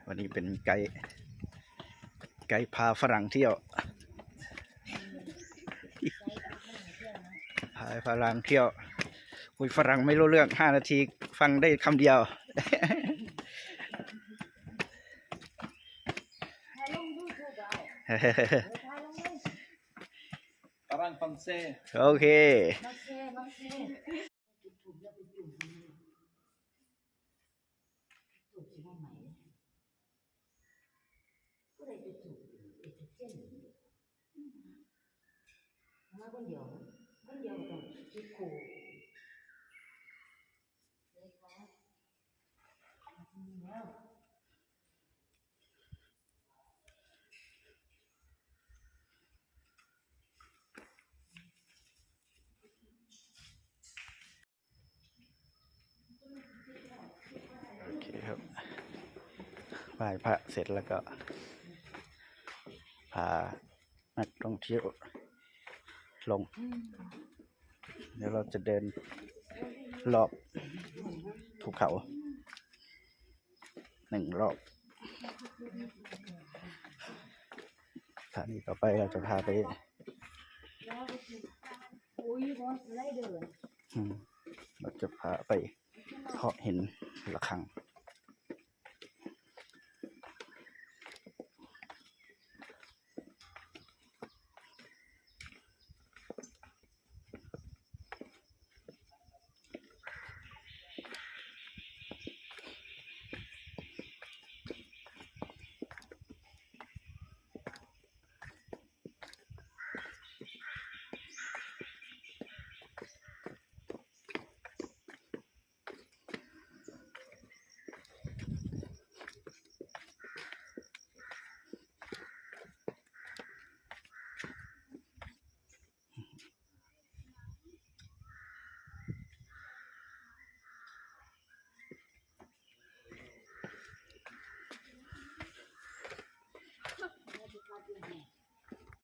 วันนี้เป็นไกด์พาฝรั่งเที่ยวพาฝรั่งเที่ยวคุยฝรั่งไม่รู้เรื่อง5 นาทีฟังได้คำเดียวฝรั่งฟังเซ่โอเคคนเดียวต้องคิดขู่โอเคครับไหว้พระเสร็จแล้วก็พานักท่องเที่ยวลงเดี๋ยวเราจะเดินรอบภูเขา1 รอบสถานีต่อไปเราจะพาไปเราจะพาไปเพาะเห็นระฆัง